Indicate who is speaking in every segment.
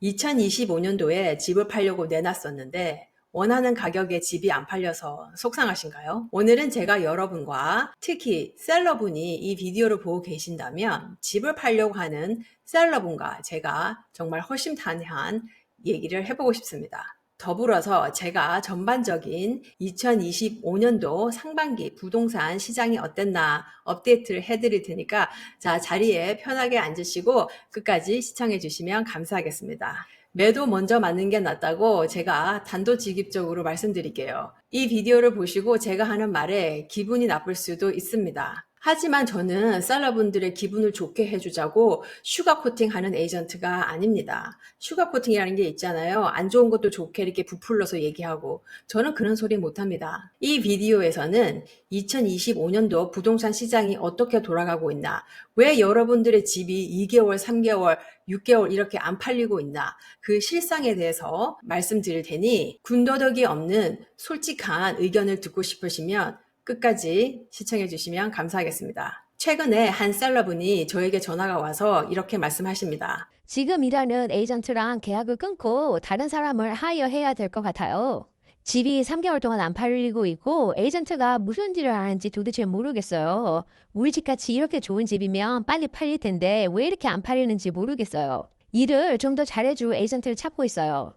Speaker 1: 2025년도에 집을 팔려고 내놨었는데 원하는 가격에 집이 안 팔려서 속상하신가요? 오늘은 제가 여러분과 특히 셀러분이 이 비디오를 보고 계신다면 집을 팔려고 하는 셀러분과 제가 정말 허심탄회한 얘기를 해보고 싶습니다. 더불어서 제가 전반적인 2025년도 상반기 부동산 시장이 어땠나 업데이트를 해드릴 테니까 자, 자리에 편하게 앉으시고 끝까지 시청해 주시면 감사하겠습니다. 매도 먼저 맞는 게 낫다고 제가 단도직입적으로 말씀드릴게요. 이 비디오를 보시고 제가 하는 말에 기분이 나쁠 수도 있습니다. 하지만 저는 셀러분들의 기분을 좋게 해주자고 슈가코팅하는 에이전트가 아닙니다. 슈가코팅이라는 게 있잖아요. 안 좋은 것도 좋게 이렇게 부풀러서 얘기하고 저는 그런 소리 못합니다. 이 비디오에서는 2025년도 부동산 시장이 어떻게 돌아가고 있나, 왜 여러분들의 집이 2개월, 3개월, 6개월 이렇게 안 팔리고 있나, 그 실상에 대해서 말씀드릴 테니 군더더기 없는 솔직한 의견을 듣고 싶으시면 끝까지 시청해 주시면 감사하겠습니다. 최근에 한 셀러분이 저에게 전화가 와서 이렇게 말씀하십니다.
Speaker 2: 지금 일하는 에이전트랑 계약을 끊고 다른 사람을 하이어해야 될 것 같아요. 집이 3개월 동안 안 팔리고 있고 에이전트가 무슨 일을 하는지 도대체 모르겠어요. 우리 집같이 이렇게 좋은 집이면 빨리 팔릴 텐데 왜 이렇게 안 팔리는지 모르겠어요. 일을 좀 더 잘해줄 에이전트를 찾고 있어요.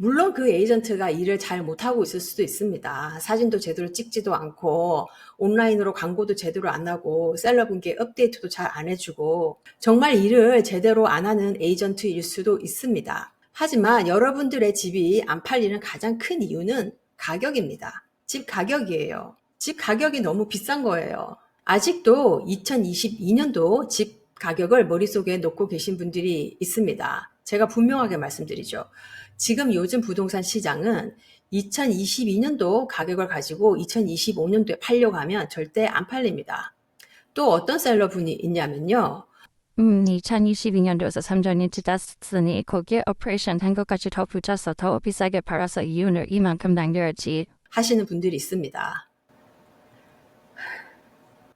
Speaker 1: 물론 그 에이전트가 일을 잘 못하고 있을 수도 있습니다. 사진도 제대로 찍지도 않고 온라인으로 광고도 제대로 안 하고 셀러분께 업데이트도 잘 안 해주고 정말 일을 제대로 안 하는 에이전트일 수도 있습니다. 하지만 여러분들의 집이 안 팔리는 가장 큰 이유는 가격입니다. 집 가격이에요. 집 가격이 너무 비싼 거예요. 아직도 2022년도 집 가격을 머릿속에 놓고 계신 분들이 있습니다. 제가 분명하게 말씀드리죠. 지금 요즘 부동산 시장은 2022년도 가격을 가지고 2025년도에 팔려고 하면 절대 안 팔립니다. 또 어떤 셀러분이 있냐면요.
Speaker 3: 2022년도에서 3년이 지났으니 거기에 오퍼레이션 한 것까지 더 붙여서 더 비싸게 팔아서 이윤을 이만큼 남겨야지.
Speaker 1: 하시는 분들이 있습니다.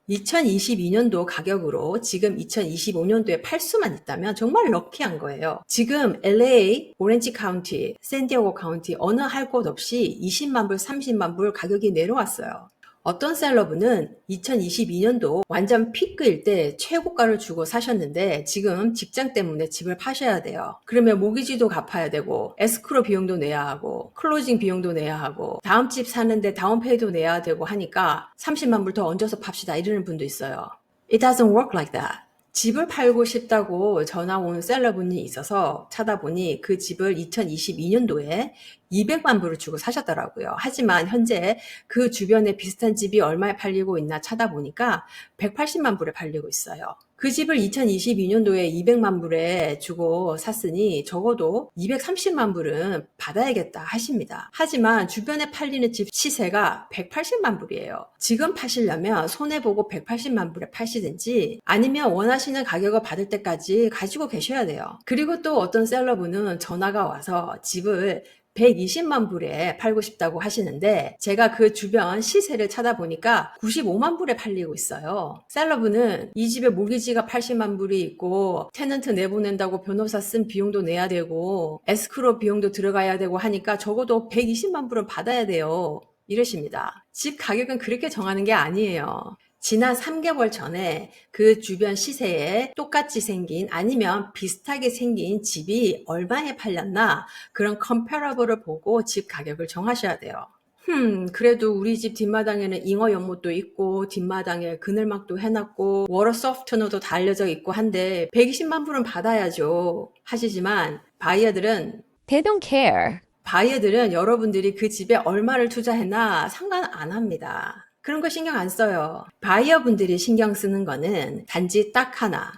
Speaker 1: 2022년도 가격으로 지금 2025년도에 팔 수만 있다면 정말 럭키한 거예요. 지금 LA, 오렌지 카운티, 샌디에고 카운티 어느 할 곳 없이 20만 불, 30만 불 가격이 내려왔어요. 어떤 셀러분은 2022년도 완전 피크일 때 최고가를 주고 사셨는데 지금 직장 때문에 집을 파셔야 돼요. 그러면 모기지도 갚아야 되고 에스크로 비용도 내야 하고 클로징 비용도 내야 하고 다음 집 사는데 다운페이도 내야 되고 하니까 30만 불 더 얹어서 팝시다 이러는 분도 있어요. It doesn't work like that. 집을 팔고 싶다고 전화 온 셀러분이 있어서 찾아보니 그 집을 2022년도에 200만 불을 주고 사셨더라고요. 하지만 현재 그 주변에 비슷한 집이 얼마에 팔리고 있나 찾아보니까 180만 불에 팔리고 있어요. 그 집을 2022년도에 200만 불에 주고 샀으니 적어도 230만 불은 받아야겠다 하십니다. 하지만 주변에 팔리는 집 시세가 180만 불이에요. 지금 파시려면 손해보고 180만 불에 파시든지 아니면 원하시는 가격을 받을 때까지 가지고 계셔야 돼요. 그리고 또 어떤 셀러분은 전화가 와서 집을 120만 불에 팔고 싶다고 하시는데 제가 그 주변 시세를 찾아보니까 95만 불에 팔리고 있어요. 셀러분은 이 집에 모기지가 80만 불이 있고 테넌트 내보낸다고 변호사 쓴 비용도 내야 되고 에스크로 비용도 들어가야 되고 하니까 적어도 120만 불은 받아야 돼요. 이러십니다. 집 가격은 그렇게 정하는 게 아니에요. 지난 3개월 전에 그 주변 시세에 똑같이 생긴 아니면 비슷하게 생긴 집이 얼마에 팔렸나 그런 컴패러블을 보고 집 가격을 정하셔야 돼요. 그래도 우리 집 뒷마당에는 잉어 연못도 있고 뒷마당에 그늘막도 해놨고 워터 소프트너도 달려져 있고 한데 120만 불은 받아야죠 하시지만 바이어들은
Speaker 2: They don't care.
Speaker 1: 여러분들이 그 집에 얼마를 투자했나 상관 안 합니다. 그런 거 신경 안 써요. 바이어분들이 신경 쓰는 거는 단지 딱 하나.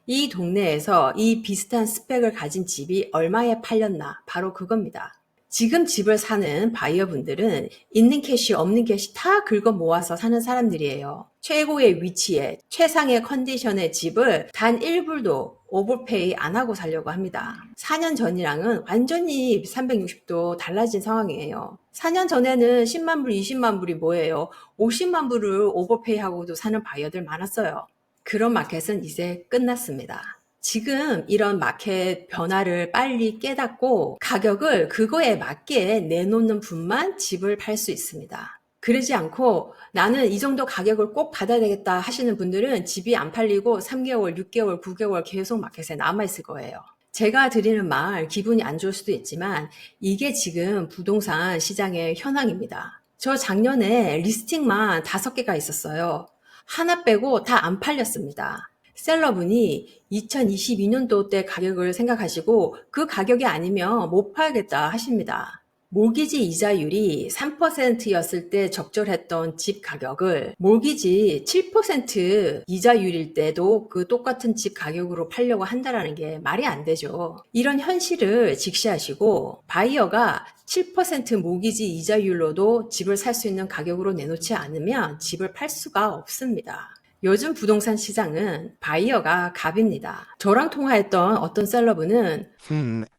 Speaker 1: 이 동네에서 이 비슷한 스펙을 가진 집이 얼마에 팔렸나 바로 그겁니다. 지금 집을 사는 바이어분들은 있는 캐시 없는 캐시 다 긁어 모아서 사는 사람들이에요. 최고의 위치에 최상의 컨디션의 집을 단 1불도 오버페이 안 하고 살려고 합니다. 4년 전이랑은 완전히 360도 달라진 상황이에요. 4년 전에는 10만 불, 20만 불이 뭐예요? 50만 불을 오버페이 하고도 사는 바이어들 많았어요. 그런 마켓은 이제 끝났습니다. 지금 이런 마켓 변화를 빨리 깨닫고 가격을 그거에 맞게 내놓는 분만 집을 팔 수 있습니다. 그러지 않고 나는 이 정도 가격을 꼭 받아야 되겠다 하시는 분들은 집이 안 팔리고 3개월, 6개월, 9개월 계속 마켓에 남아있을 거예요. 제가 드리는 말 기분이 안 좋을 수도 있지만 이게 지금 부동산 시장의 현황입니다. 저 작년에 리스팅만 5개가 있었어요. 하나 빼고 다 안 팔렸습니다. 셀러분이 2022년도 때 가격을 생각하시고 그 가격이 아니면 못 팔겠다 하십니다. 모기지 이자율이 3%였을 때 적절했던 집 가격을 모기지 7% 이자율일 때도 그 똑같은 집 가격으로 팔려고 한다는 게 말이 안 되죠. 이런 현실을 직시하시고 바이어가 7% 모기지 이자율로도 집을 살 수 있는 가격으로 내놓지 않으면 집을 팔 수가 없습니다. 요즘 부동산 시장은 바이어가 갑입니다. 저랑 통화했던 어떤 셀러분은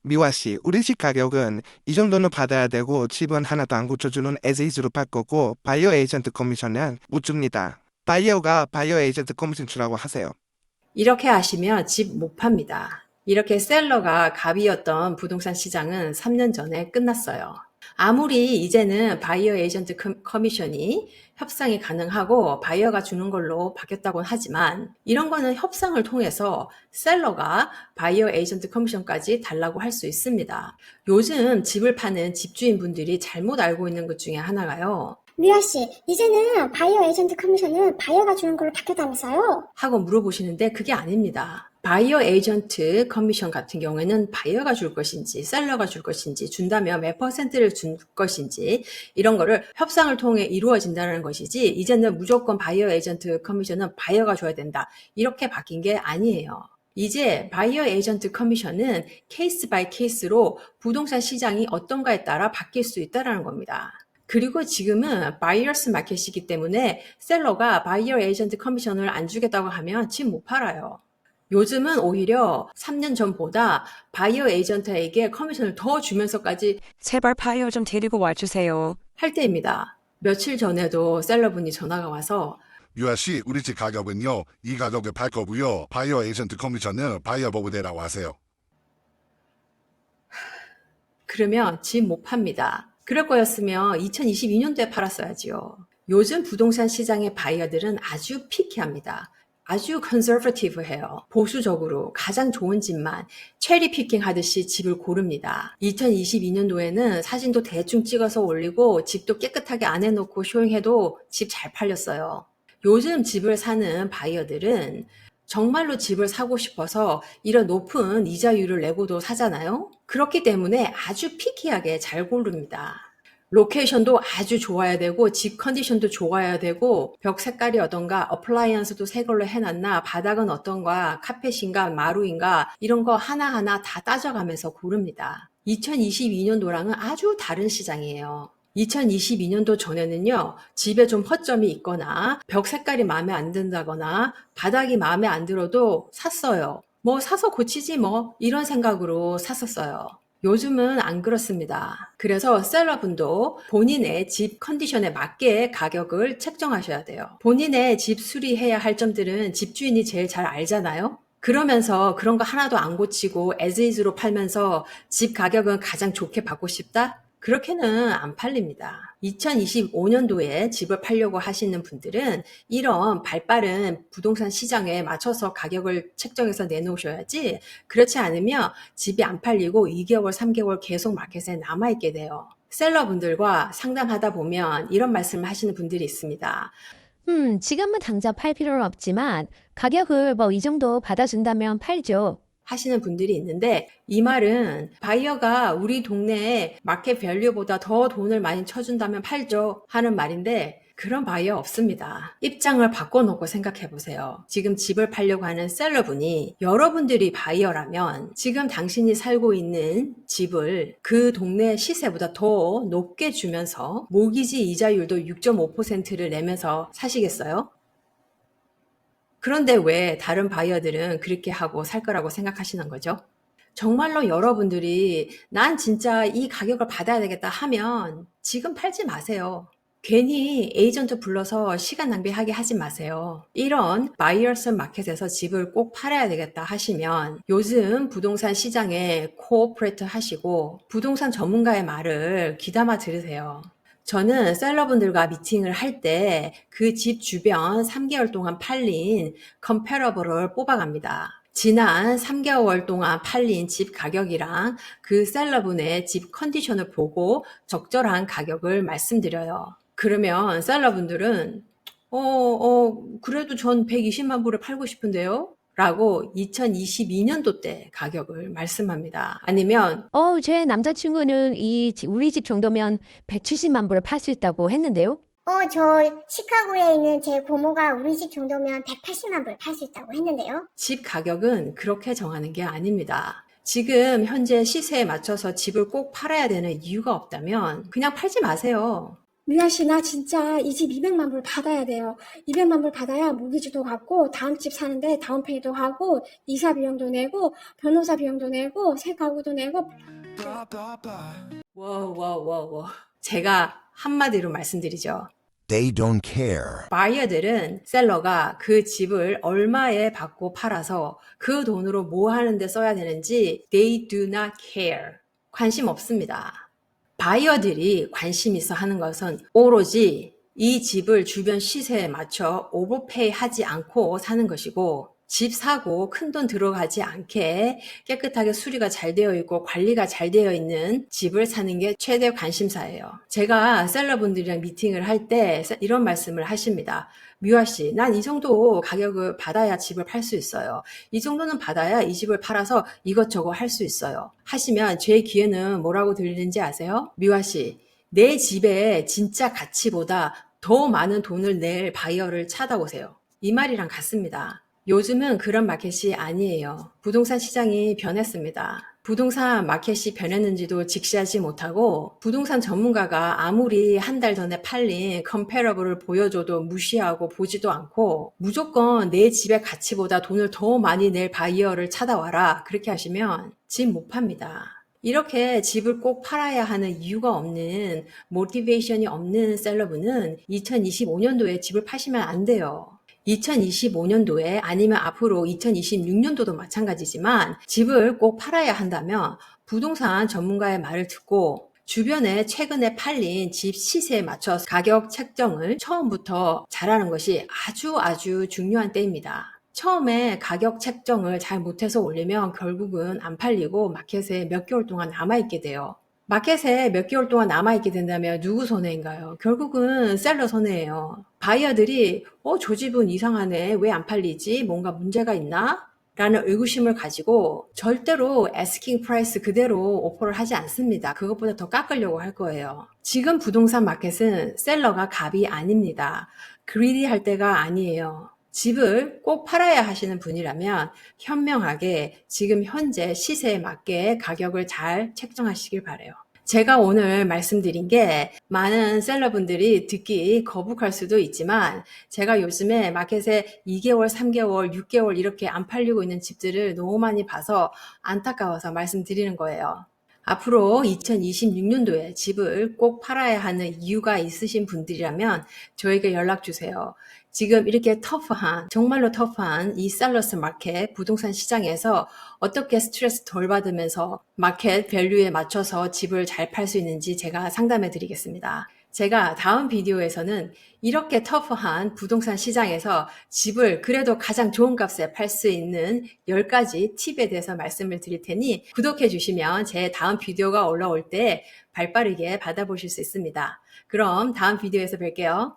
Speaker 4: 미화 씨, 우리 집 가격은 이 정도는 받아야 되고 집은 하나도 안 고쳐주는 에이즈로 팔 거고 바이어 에이전트 커미션은 못 줍니다. 바이어가 바이어 에이전트 커미션 주라고 하세요.
Speaker 1: 이렇게 하시면 집 못 팝니다. 이렇게 셀러가 갑이었던 부동산 시장은 3년 전에 끝났어요. 아무리 이제는 바이어 에이전트 커미션이 협상이 가능하고 바이어가 주는 걸로 바뀌었다고 하지만 이런 거는 협상을 통해서 셀러가 바이어 에이전트 커미션까지 달라고 할 수 있습니다. 요즘 집을 파는 집주인분들이 잘못 알고 있는 것 중에 하나가요.
Speaker 5: 미화 씨, 이제는 바이어 에이전트 커미션은 바이어가 주는 걸로 바뀌었다면서요?
Speaker 1: 하고 물어보시는데 그게 아닙니다. 바이어 에이전트 커미션 같은 경우에는 바이어가 줄 것인지 셀러가 줄 것인지 준다면 몇 퍼센트를 줄 것인지 이런 거를 협상을 통해 이루어진다는 것이지 이제는 무조건 바이어 에이전트 커미션은 바이어가 줘야 된다. 이렇게 바뀐 게 아니에요. 이제 바이어 에이전트 커미션은 케이스 바이 케이스로 부동산 시장이 어떤가에 따라 바뀔 수 있다는 겁니다. 그리고 지금은 바이어스 마켓이기 때문에 셀러가 바이어 에이전트 커미션을 안 주겠다고 하면 집 못 팔아요. 요즘은 오히려 3년 전보다 바이어 에이전트에게 커미션을 더 주면서까지
Speaker 6: 제발 바이어 좀 데리고 와주세요.
Speaker 1: 할 때입니다. 며칠 전에도 셀러분이 전화가 와서
Speaker 7: 유아 씨, 우리 집 가격은요, 이 가격에 팔 거고요. 바이어 에이전트 커미션은 바이어 보고 내라고 하세요.
Speaker 1: 그러면 집 못 팝니다. 그럴 거였으면 2022년도에 팔았어야지요. 요즘 부동산 시장의 바이어들은 아주 피키합니다. 아주 컨서버티브해요. 보수적으로 가장 좋은 집만 체리 피킹 하듯이 집을 고릅니다. 2022년도에는 사진도 대충 찍어서 올리고 집도 깨끗하게 안 해놓고 쇼잉해도 집 잘 팔렸어요. 요즘 집을 사는 바이어들은 정말로 집을 사고 싶어서 이런 높은 이자율을 내고도 사잖아요. 그렇기 때문에 아주 피키하게 잘 고릅니다. 로케이션도 아주 좋아야 되고 집 컨디션도 좋아야 되고 벽 색깔이 어떤가 어플라이언스도 새 걸로 해놨나 바닥은 어떤가 카펫인가 마루인가 이런 거 하나하나 다 따져가면서 고릅니다. 2022년도랑은 아주 다른 시장이에요. 2022년도 전에는요, 집에 좀 허점이 있거나 벽 색깔이 마음에 안 든다거나 바닥이 마음에 안 들어도 샀어요. 뭐 사서 고치지 뭐 이런 생각으로 샀었어요. 요즘은 안 그렇습니다. 그래서 셀러분도 본인의 집 컨디션에 맞게 가격을 책정하셔야 돼요. 본인의 집 수리해야 할 점들은 집주인이 제일 잘 알잖아요. 그러면서 그런 거 하나도 안 고치고 as-is로 팔면서 집 가격은 가장 좋게 받고 싶다? 그렇게는 안 팔립니다. 2025년도에 집을 팔려고 하시는 분들은 이런 발빠른 부동산 시장에 맞춰서 가격을 책정해서 내놓으셔야지 그렇지 않으면 집이 안 팔리고 2개월, 3개월 계속 마켓에 남아있게 돼요. 셀러분들과 상담하다 보면 이런 말씀을 하시는 분들이 있습니다.
Speaker 2: 지금은 당장 팔 필요는 없지만 가격을 뭐 이 정도 받아준다면 팔죠.
Speaker 1: 하시는 분들이 있는데 이 말은 바이어가 우리 동네에 마켓 밸류보다 더 돈을 많이 쳐준다면 팔죠 하는 말인데 그런 바이어 없습니다. 입장을 바꿔놓고 생각해 보세요. 지금 집을 팔려고 하는 셀러분이 여러분들이 바이어라면 지금 당신이 살고 있는 집을 그 동네 시세보다 더 높게 주면서 모기지 이자율도 6.5%를 내면서 사시겠어요? 그런데 왜 다른 바이어들은 그렇게 하고 살 거라고 생각하시는 거죠? 정말로 여러분들이 난 진짜 이 가격을 받아야 되겠다 하면 지금 팔지 마세요. 괜히 에이전트 불러서 시간 낭비하게 하지 마세요. 이런 바이어스 마켓에서 집을 꼭 팔아야 되겠다 하시면 요즘 부동산 시장에 코오퍼레이트 하시고 부동산 전문가의 말을 귀담아 들으세요. 저는 셀러분들과 미팅을 할 때 그 집 주변 3개월 동안 팔린 컴패러블을 뽑아갑니다. 지난 3개월 동안 팔린 집 가격이랑 그 셀러분의 집 컨디션을 보고 적절한 가격을 말씀드려요. 그러면 셀러분들은 그래도 전 120만 불에 팔고 싶은데요? 라고 2022년도 때 가격을 말씀합니다. 아니면
Speaker 2: 제 남자친구는 우리 집 정도면 170만 불에 팔 수 있다고 했는데요.
Speaker 5: 저 시카고에 있는 제 고모가 우리 집 정도면 180만 불 팔 수 있다고 했는데요.
Speaker 1: 집 가격은 그렇게 정하는 게 아닙니다. 지금 현재 시세에 맞춰서 집을 꼭 팔아야 되는 이유가 없다면 그냥 팔지 마세요.
Speaker 5: 미아 씨, 나 진짜 이 집 200만 불 받아야 돼요. 200만 불 받아야 모기지도 갚고 다음 집 사는데 다운페이도 하고 이사 비용도 내고 변호사 비용도 내고 새 가구도 내고.
Speaker 1: 워. 제가 한마디로 말씀드리죠.
Speaker 8: They don't care.
Speaker 1: 바이어들은 셀러가 그 집을 얼마에 받고 팔아서 그 돈으로 뭐 하는데 써야 되는지 they do not care. 관심 없습니다. 바이어들이 관심 있어 하는 것은 오로지 이 집을 주변 시세에 맞춰 오버페이 하지 않고 사는 것이고 집 사고 큰돈 들어가지 않게 깨끗하게 수리가 잘 되어 있고 관리가 잘 되어 있는 집을 사는 게 최대 관심사예요. 제가 셀러분들이랑 미팅을 할 때 이런 말씀을 하십니다. 미화 씨, 난 이 정도 가격을 받아야 집을 팔 수 있어요. 이 정도는 받아야 이 집을 팔아서 이것저것 할 수 있어요. 하시면 제 귀에는 뭐라고 들리는지 아세요? 미화 씨, 내 집의 진짜 가치보다 더 많은 돈을 낼 바이어를 찾아오세요. 이 말이랑 같습니다. 요즘은 그런 마켓이 아니에요. 부동산 시장이 변했습니다. 부동산 마켓이 변했는지도 직시하지 못하고 부동산 전문가가 아무리 한 달 전에 팔린 컴패러블을 보여줘도 무시하고 보지도 않고 무조건 내 집의 가치보다 돈을 더 많이 낼 바이어를 찾아와라 그렇게 하시면 집 못 팝니다. 이렇게 집을 꼭 팔아야 하는 이유가 없는 모티베이션이 없는 셀러분은 2025년도에 집을 파시면 안 돼요. 2025년도에 아니면 앞으로 2026년도도 마찬가지지만 집을 꼭 팔아야 한다면 부동산 전문가의 말을 듣고 주변에 최근에 팔린 집 시세에 맞춰서 가격 책정을 처음부터 잘하는 것이 아주 중요한 때입니다. 처음에 가격 책정을 잘 못해서 올리면 결국은 안 팔리고 마켓에 몇 개월 동안 남아있게 돼요. 마켓에 몇 개월 동안 남아있게 된다면 누구 손해인가요? 결국은 셀러 손해예요. 바이어들이 저 집은 이상하네. 왜 안 팔리지? 뭔가 문제가 있나? 라는 의구심을 가지고 절대로 애스킹 프라이스 그대로 오퍼를 하지 않습니다. 그것보다 더 깎으려고 할 거예요. 지금 부동산 마켓은 셀러가 갑이 아닙니다. 그리디 할 때가 아니에요. 집을 꼭 팔아야 하시는 분이라면 현명하게 지금 현재 시세에 맞게 가격을 잘 책정하시길 바라요. 제가 오늘 말씀드린 게 많은 셀러분들이 듣기 거북할 수도 있지만 제가 요즘에 마켓에 2개월, 3개월, 6개월 이렇게 안 팔리고 있는 집들을 너무 많이 봐서 안타까워서 말씀드리는 거예요. 앞으로 2026년도에 집을 꼭 팔아야 하는 이유가 있으신 분들이라면 저에게 연락 주세요. 지금 이렇게 정말로 터프한 이 셀러스 마켓 부동산 시장에서 어떻게 스트레스 덜 받으면서 마켓 밸류에 맞춰서 집을 잘 팔 수 있는지 제가 상담해 드리겠습니다. 제가 다음 비디오에서는 이렇게 터프한 부동산 시장에서 집을 그래도 가장 좋은 값에 팔 수 있는 10가지 팁에 대해서 말씀을 드릴 테니 구독해 주시면 제 다음 비디오가 올라올 때 발빠르게 받아보실 수 있습니다. 그럼 다음 비디오에서 뵐게요.